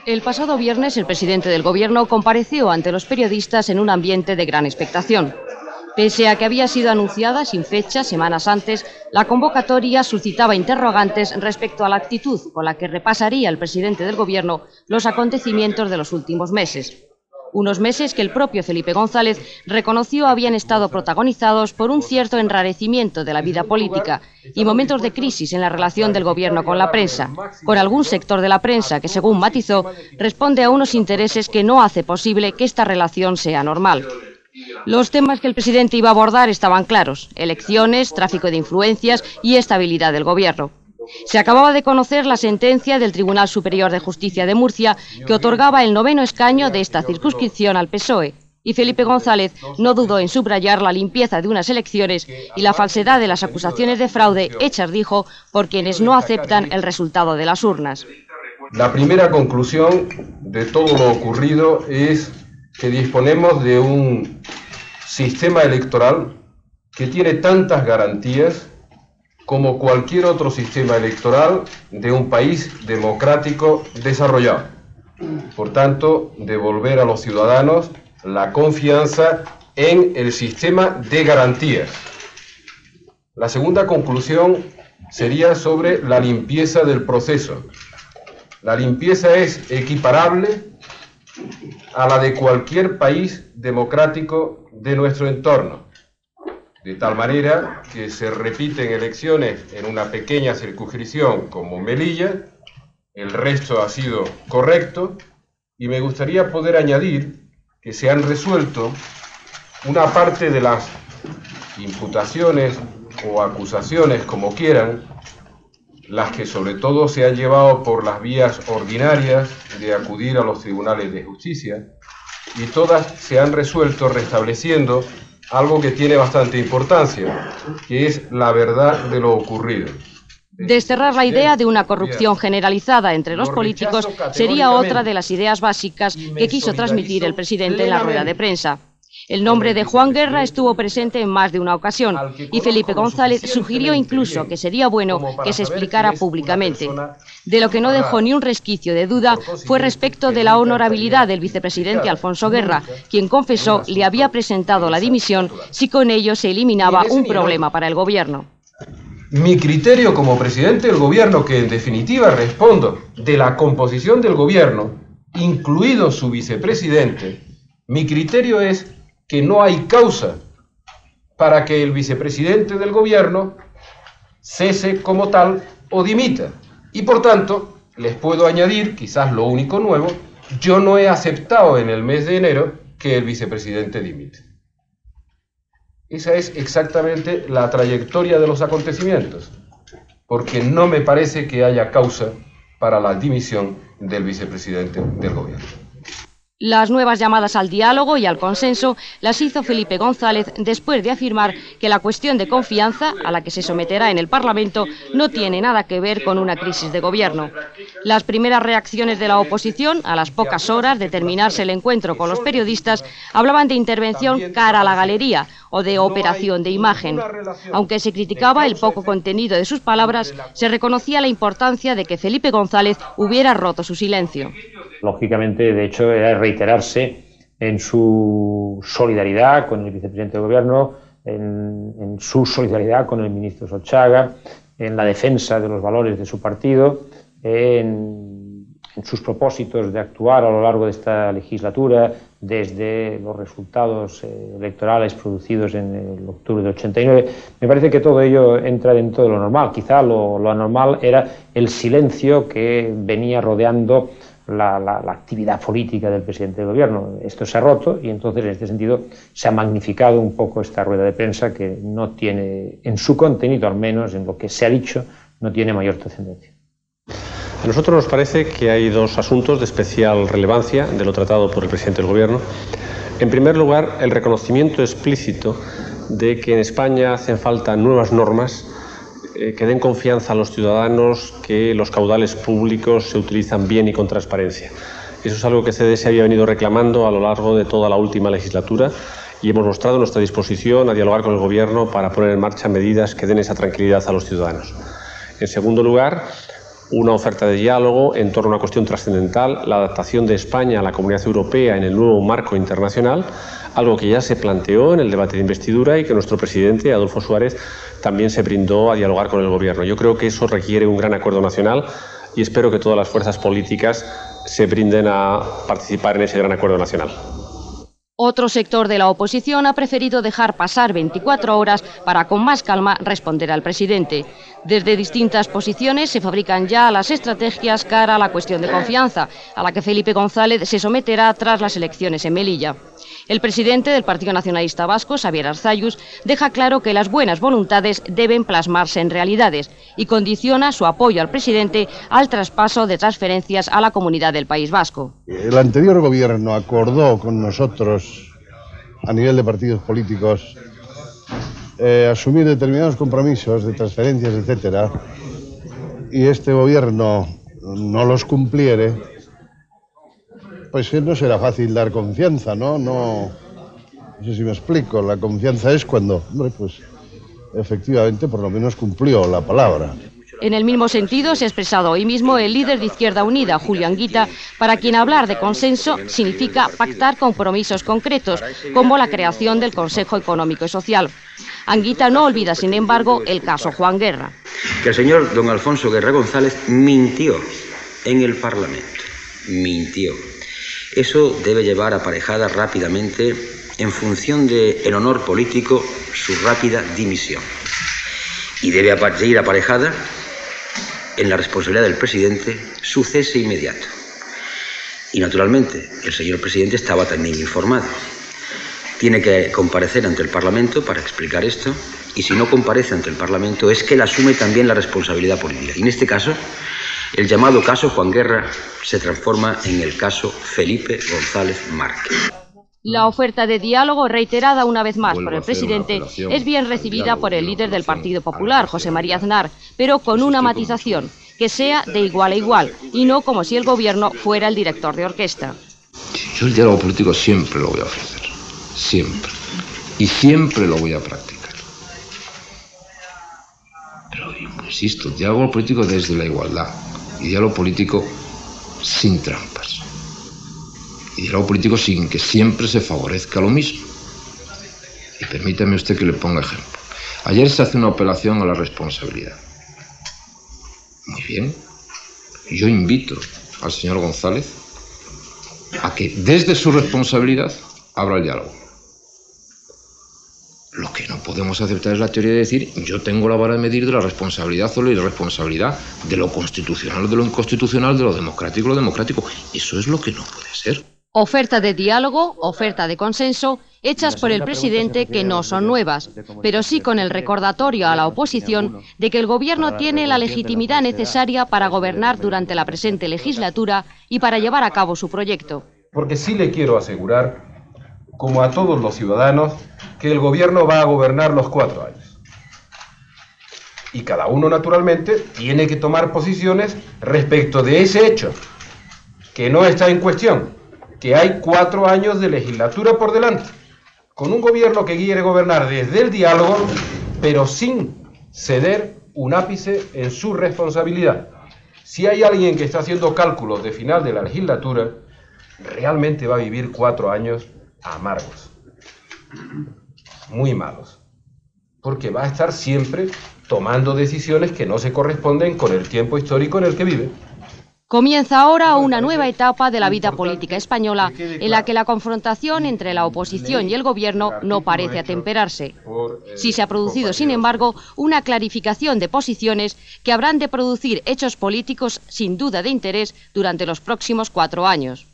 El pasado viernes, el presidente del Gobierno compareció ante los periodistas en un ambiente de gran expectación. Pese a que había sido anunciada sin fecha semanas antes, la convocatoria suscitaba interrogantes respecto a la actitud con la que repasaría el presidente del Gobierno los acontecimientos de los últimos meses. Unos meses que el propio Felipe González reconoció habían estado protagonizados por un cierto enrarecimiento de la vida política y momentos de crisis en la relación del Gobierno con la prensa, con algún sector de la prensa que, según matizó, responde a unos intereses que no hace posible que esta relación sea normal. Los temas que el presidente iba a abordar estaban claros: elecciones, tráfico de influencias y estabilidad del Gobierno. Se acababa de conocer la sentencia del Tribunal Superior de Justicia de Murcia que otorgaba el 9º escaño de esta circunscripción al PSOE, y Felipe González no dudó en subrayar la limpieza de unas elecciones y la falsedad de las acusaciones de fraude hechas, dijo, por quienes no aceptan el resultado de las urnas. La primera conclusión de todo lo ocurrido es que disponemos de un sistema electoral que tiene tantas garantías como cualquier otro sistema electoral de un país democrático desarrollado. Por tanto, devolver a los ciudadanos la confianza en el sistema de garantías. La segunda conclusión sería sobre la limpieza del proceso. La limpieza es equiparable a la de cualquier país democrático de nuestro entorno, de tal manera que se repiten elecciones en una pequeña circunscripción como Melilla, el resto ha sido correcto, y me gustaría poder añadir que se han resuelto una parte de las imputaciones o acusaciones, como quieran, las que sobre todo se han llevado por las vías ordinarias de acudir a los tribunales de justicia, y todas se han resuelto restableciendo algo que tiene bastante importancia, que es la verdad de lo ocurrido. Desterrar la idea de una corrupción generalizada entre los políticos sería otra de las ideas básicas que quiso transmitir el presidente en la rueda de prensa. El nombre de Juan Guerra estuvo presente en más de una ocasión y Felipe González sugirió incluso que sería bueno que se explicara públicamente. De lo que no dejó ni un resquicio de duda fue respecto de la honorabilidad del vicepresidente Alfonso Guerra, quien confesó le había presentado la dimisión si con ello se eliminaba un problema para el Gobierno. Mi criterio como presidente del Gobierno, que en definitiva respondo de la composición del Gobierno, incluido su vicepresidente, mi criterio es que no hay causa para que el vicepresidente del Gobierno cese como tal o dimita. Y por tanto, les puedo añadir, quizás lo único nuevo, yo no he aceptado en el mes de enero que el vicepresidente dimite. Esa es exactamente la trayectoria de los acontecimientos, porque no me parece que haya causa para la dimisión del vicepresidente del Gobierno. Las nuevas llamadas al diálogo y al consenso las hizo Felipe González después de afirmar que la cuestión de confianza a la que se someterá en el Parlamento no tiene nada que ver con una crisis de gobierno. Las primeras reacciones de la oposición, a las pocas horas de terminarse el encuentro con los periodistas, hablaban de intervención cara a la galería o de operación de imagen. Aunque se criticaba el poco contenido de sus palabras, se reconocía la importancia de que Felipe González hubiera roto su silencio. Lógicamente, de hecho, era reiterarse en su solidaridad con el vicepresidente del Gobierno, en su solidaridad con el ministro Solchaga, en la defensa de los valores de su partido, en sus propósitos de actuar a lo largo de esta legislatura, desde los resultados electorales producidos en el octubre del 89. Me parece que todo ello entra dentro de lo normal. Quizá lo anormal era el silencio que venía rodeando la actividad política del presidente del Gobierno. Esto se ha roto y entonces en este sentido se ha magnificado un poco esta rueda de prensa que no tiene, en su contenido al menos, en lo que se ha dicho, no tiene mayor trascendencia. A nosotros nos parece que hay dos asuntos de especial relevancia de lo tratado por el presidente del Gobierno. En primer lugar, el reconocimiento explícito de que en España hacen falta nuevas normas que den confianza a los ciudadanos que los caudales públicos se utilizan bien y con transparencia. Eso es algo que CDS había venido reclamando a lo largo de toda la última legislatura y hemos mostrado nuestra disposición a dialogar con el Gobierno para poner en marcha medidas que den esa tranquilidad a los ciudadanos. En segundo lugar, una oferta de diálogo en torno a una cuestión trascendental, la adaptación de España a la Comunidad Europea en el nuevo marco internacional, algo que ya se planteó en el debate de investidura y que nuestro presidente, Adolfo Suárez, también se brindó a dialogar con el Gobierno. Yo creo que eso requiere un gran acuerdo nacional y espero que todas las fuerzas políticas se brinden a participar en ese gran acuerdo nacional. Otro sector de la oposición ha preferido dejar pasar 24 horas para con más calma responder al presidente. Desde distintas posiciones se fabrican ya las estrategias cara a la cuestión de confianza, a la que Felipe González se someterá tras las elecciones en Melilla. El presidente del Partido Nacionalista Vasco, Xabier Arzalluz, deja claro que las buenas voluntades deben plasmarse en realidades y condiciona su apoyo al presidente al traspaso de transferencias a la comunidad del País Vasco. El anterior gobierno acordó con nosotros, a nivel de partidos políticos, asumir determinados compromisos de transferencias, etcétera, y este gobierno no los cumpliere, pues no será fácil dar confianza, ¿no? No sé si me explico. La confianza es cuando, hombre, pues efectivamente por lo menos cumplió la palabra. En el mismo sentido se ha expresado hoy mismo el líder de Izquierda Unida, Julio Anguita, para quien hablar de consenso significa pactar compromisos concretos, como la creación del Consejo Económico y Social. Anguita no olvida, sin embargo, el caso Juan Guerra. Que el señor don Alfonso Guerra González mintió en el Parlamento. Mintió. Eso debe llevar aparejada rápidamente, en función del honor político, su rápida dimisión. Y debe ir aparejada, en la responsabilidad del presidente, su cese inmediato. Y naturalmente, el señor presidente estaba también informado. Tiene que comparecer ante el Parlamento para explicar esto, y si no comparece ante el Parlamento es que él asume también la responsabilidad política. Y en este caso, el llamado caso Juan Guerra se transforma en el caso Felipe González Márquez. La oferta de diálogo, reiterada una vez más por el presidente, es bien recibida por el líder del Partido Popular, José María Aznar, pero con una matización, que sea de igual a igual, y no como si el gobierno fuera el director de orquesta. Yo el diálogo político siempre lo voy a ofrecer, siempre, y siempre lo voy a practicar. Pero, insisto, diálogo político desde la igualdad, y diálogo político sin trampas. Y diálogo político sin que siempre se favorezca lo mismo. Y permítame usted que le ponga ejemplo. Ayer se hace una apelación a la responsabilidad. Muy bien. Yo invito al señor González a que desde su responsabilidad abra el diálogo. Lo que no podemos aceptar es la teoría de decir yo tengo la vara de medir de la responsabilidad o la irresponsabilidad, de lo constitucional o de lo inconstitucional, de lo democrático o lo democrático. Eso es lo que no puede ser. Oferta de diálogo, oferta de consenso, hechas por el presidente que no son nuevas, pero sí con el recordatorio a la oposición de que el gobierno tiene la legitimidad necesaria para gobernar durante la presente legislatura y para llevar a cabo su proyecto. Porque sí le quiero asegurar, como a todos los ciudadanos, que el gobierno va a gobernar los 4 años. Y cada uno, naturalmente, tiene que tomar posiciones respecto de ese hecho, que no está en cuestión, que hay 4 años de legislatura por delante, con un gobierno que quiere gobernar desde el diálogo, pero sin ceder un ápice en su responsabilidad. Si hay alguien que está haciendo cálculos de final de la legislatura, realmente va a vivir 4 años amargos, muy malos, porque va a estar siempre tomando decisiones que no se corresponden con el tiempo histórico en el que vive. Comienza ahora una nueva etapa de la vida política española en la que la confrontación entre la oposición y el gobierno no parece atemperarse. Sí se ha producido, sin embargo, una clarificación de posiciones que habrán de producir hechos políticos sin duda de interés durante los próximos 4 años.